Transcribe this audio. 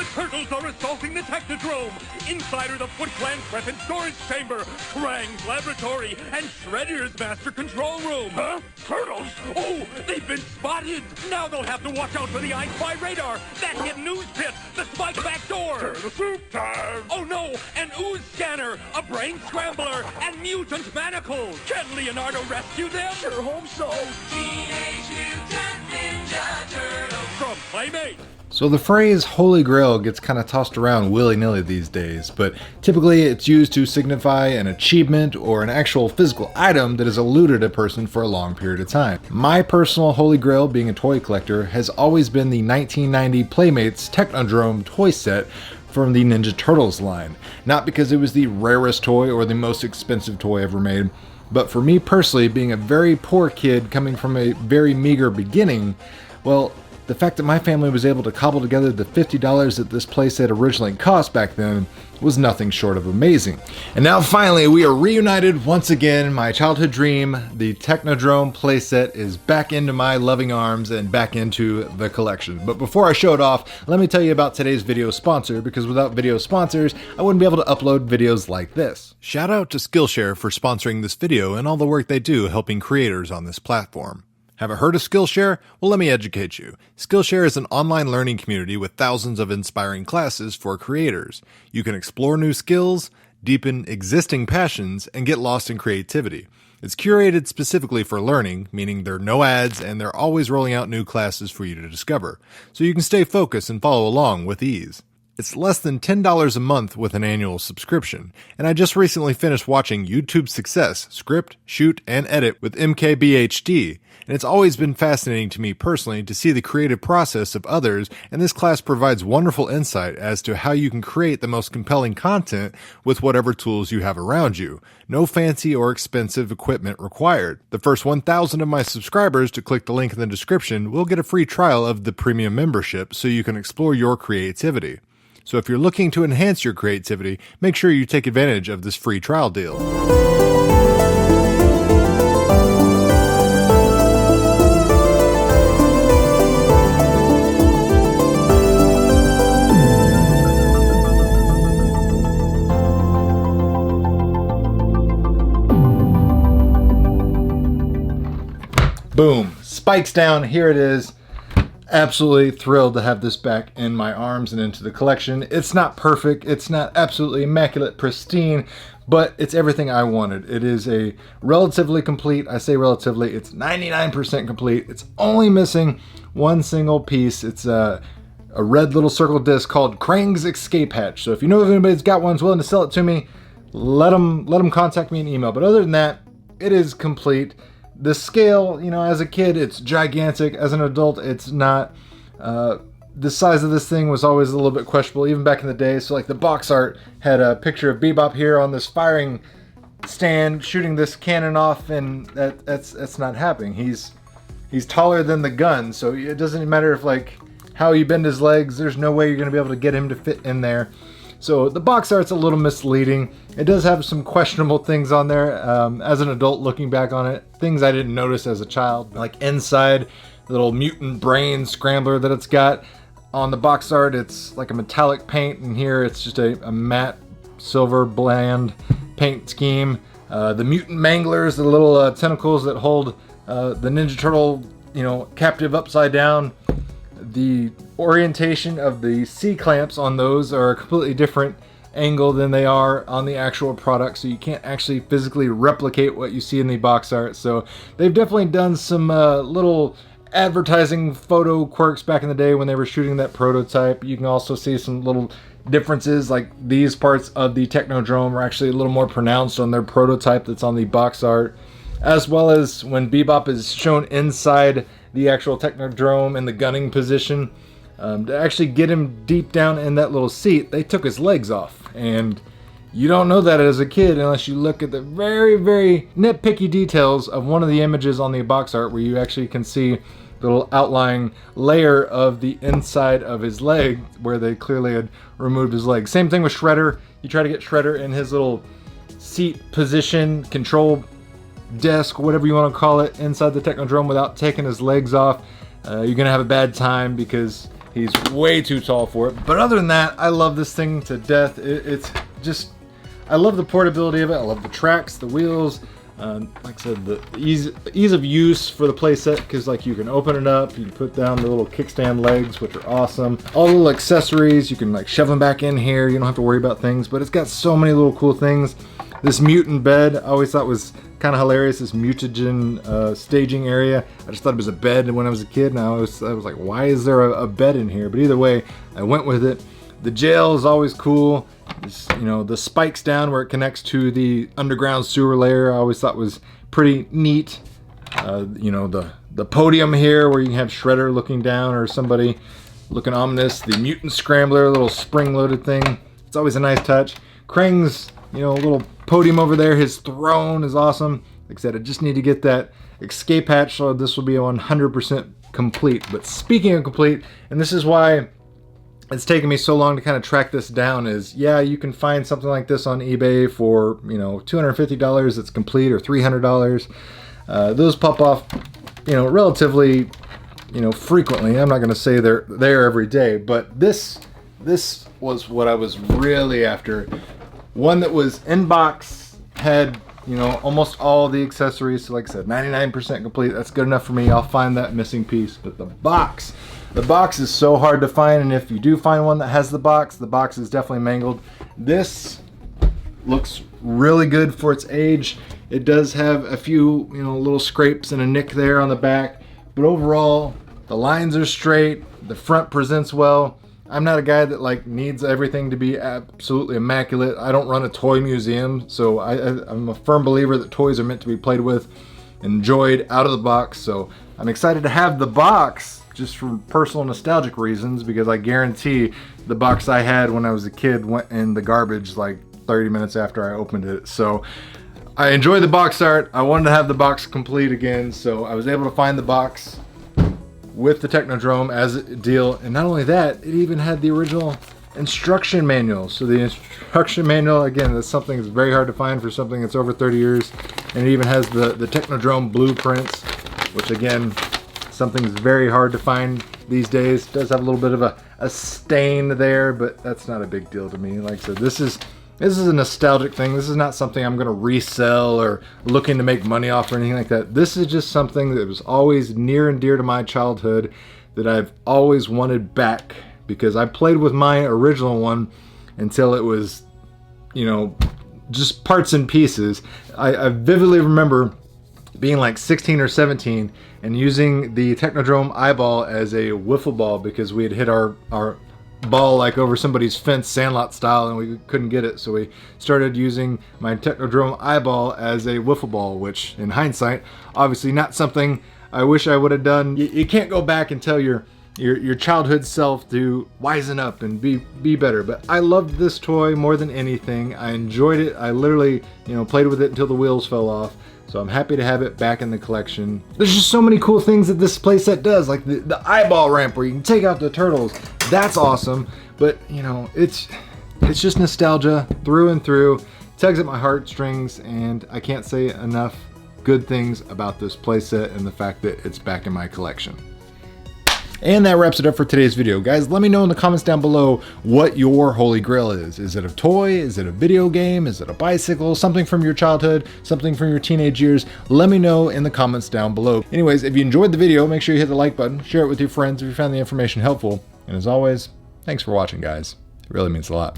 The turtles are assaulting the Technodrome. Inside are the Foot Clan's weapon storage chamber, Krang's laboratory, and Shredder's master control room. Huh? Turtles? Oh, they've been spotted. Now they'll have to watch out for the I Spy radar, that hidden ooze pit, the spike back door. Turtle soup time! Oh no, an ooze scanner, a brain scrambler, and mutant manacles. Can Leonardo rescue them? Sure hope so. Teenage Mutant Ninja Turtles from Playmate. So the phrase Holy Grail gets kind of tossed around willy-nilly these days, but typically it's used to signify an achievement or an actual physical item that has eluded a person for a long period of time. My personal Holy Grail, being a toy collector, has always been the 1990 Playmates Technodrome toy set from the Ninja Turtles line. Not because it was the rarest toy or the most expensive toy ever made, but for me personally, being a very poor kid coming from a very meager beginning, well, the fact that my family was able to cobble together the $50 that this playset originally cost back then was nothing short of amazing. And now finally we are reunited once again. My childhood dream, the Technodrome playset, is back into my loving arms and back into the collection. But before I show it off, let me tell you about today's video sponsor, because without video sponsors, I wouldn't be able to upload videos like this. Shout out to Skillshare for sponsoring this video and all the work they do helping creators on this platform. Haven't heard of Skillshare? Well, let me educate you. Skillshare is an online learning community with thousands of inspiring classes for creators. You can explore new skills, deepen existing passions, and get lost in creativity. It's curated specifically for learning, meaning there are no ads and they're always rolling out new classes for you to discover, so you can stay focused and follow along with ease. It's less than $10 a month with an annual subscription, and I just recently finished watching YouTube Success, Script, Shoot, and Edit with MKBHD, and it's always been fascinating to me personally to see the creative process of others, and this class provides wonderful insight as to how you can create the most compelling content with whatever tools you have around you. No fancy or expensive equipment required. The first 1,000 of my subscribers to click the link in the description will get a free trial of the premium membership so you can explore your creativity. So if you're looking to enhance your creativity, make sure you take advantage of this free trial deal. Boom, spikes down, here it is. Absolutely thrilled to have this back in my arms and into the collection. It's not perfect, it's not absolutely immaculate, pristine, but it's everything I wanted. It is a relatively complete, I say relatively, it's 99% complete. It's only missing one single piece. It's a red little circle disc called Krang's Escape Hatch. So if you know if anybody's got one, is willing to sell it to me, let them contact me in email. But other than that, it is complete. The scale, you know, as a kid, it's gigantic. As an adult, it's not. The size of this thing was always a little bit questionable, even back in the day. So, like, the box art had a picture of Bebop here on this firing stand, shooting this cannon off, and that's not happening. He's taller than the gun, so it doesn't matter if, like, how you bend his legs. There's no way you're going to be able to get him to fit in there. So the box art's a little misleading. It does have some questionable things on there. As an adult looking back on it, things I didn't notice as a child. Like inside, the little mutant brain scrambler that it's got. On the box art, it's like a metallic paint, and here it's just a matte silver bland paint scheme. The mutant manglers, the little tentacles that hold the Ninja Turtle, you know, captive upside down. The orientation of the C-clamps on those are a completely different angle than they are on the actual product, so you can't actually physically replicate what you see in the box art. So they've definitely done some little advertising photo quirks back in the day when they were shooting that prototype. You can also see some little differences, like these parts of the Technodrome are actually a little more pronounced on their prototype that's on the box art, as well as when Bebop is shown inside the actual Technodrome in the gunning position. To actually get him deep down in that little seat, they took his legs off, and you don't know that as a kid unless you look at the very, very nitpicky details of one of the images on the box art, where you actually can see the little outlying layer of the inside of his leg where they clearly had removed his leg. Same thing with Shredder. You try to get Shredder in his little seat position, control desk, whatever you want to call it, inside the Technodrome without taking his legs off. You're gonna have a bad time because He's way too tall for it. But other than that, I love this thing to death. It's just, I love the portability of it. I love the tracks, the wheels. Like I said, the ease of use for the playset, because like you can open it up, you can put down the little kickstand legs, which are awesome. All the little accessories, you can like shove them back in here. You don't have to worry about things, but it's got so many little cool things. This mutant bed, I always thought was kind of hilarious. This mutagen staging area. I just thought it was a bed when I was a kid, and I was like, why is there a bed in here? But either way, I went with it. The jail is always cool. This, you know, the spikes down where it connects to the underground sewer layer, I always thought was pretty neat. You know, the podium here where you can have Shredder looking down or somebody looking ominous. The mutant scrambler, little spring-loaded thing. It's always a nice touch. Krang's, you know, little podium over there, his throne is awesome. Like I said, I just need to get that escape hatch, so this will be 100% complete. But speaking of complete, and this is why it's taken me so long to kind of track this down, is yeah, you can find something like this on eBay for, you know, $250 that's complete, or $300. Those pop off, you know, relatively, you know, frequently. I'm not going to say they're there every day, but this was what I was really after. One that was in box, had, you know, almost all the accessories. So like I said, 99% complete. That's good enough for me. I'll find that missing piece. But the box is so hard to find, and if you do find one that has the box is definitely mangled. This looks really good for its age. It does have a few, you know, little scrapes and a nick there on the back, but overall the lines are straight. The front presents well. I'm not a guy that like needs everything to be absolutely immaculate. I don't run a toy museum, so I'm a firm believer that toys are meant to be played with, enjoyed out of the box. So I'm excited to have the box just for personal nostalgic reasons, because I guarantee the box I had when I was a kid went in the garbage like 30 minutes after I opened it. So I enjoyed the box art. I wanted to have the box complete again, so I was able to find the box with the Technodrome as a deal. And not only that, it even had the original instruction manual. So the instruction manual, again, that's something that's very hard to find for something that's over 30 years. And it even has the Technodrome blueprints, which again, something that's very hard to find these days. It does have a little bit of a stain there, but that's not a big deal to me. Like I said, this is a nostalgic thing. This is not something I'm gonna resell or looking to make money off or anything like that. This is just something that was always near and dear to my childhood that I've always wanted back, because I played with my original one until it was, you know, just parts and pieces. I vividly remember being like 16 or 17 and using the Technodrome eyeball as a wiffle ball, because we had hit our ball like over somebody's fence, Sandlot style, and we couldn't get it. So we started using my Technodrome eyeball as a wiffle ball, which in hindsight, obviously not something I wish I would have done. You can't go back and tell your childhood self to wisen up and be better. But I loved this toy more than anything. I enjoyed it. I literally, you know, played with it until the wheels fell off. So I'm happy to have it back in the collection. There's just so many cool things that this playset does, like the eyeball ramp where you can take out the turtles. That's awesome. But you know, it's just nostalgia through and through. Tugs at my heartstrings, and I can't say enough good things about this playset and the fact that it's back in my collection. And that wraps it up for today's video. Guys, let me know in the comments down below what your holy grail is. Is it a toy? Is it a video game? Is it a bicycle? Something from your childhood? Something from your teenage years? Let me know in the comments down below. Anyways, if you enjoyed the video, make sure you hit the like button, share it with your friends if you found the information helpful. And as always, thanks for watching, guys. It really means a lot.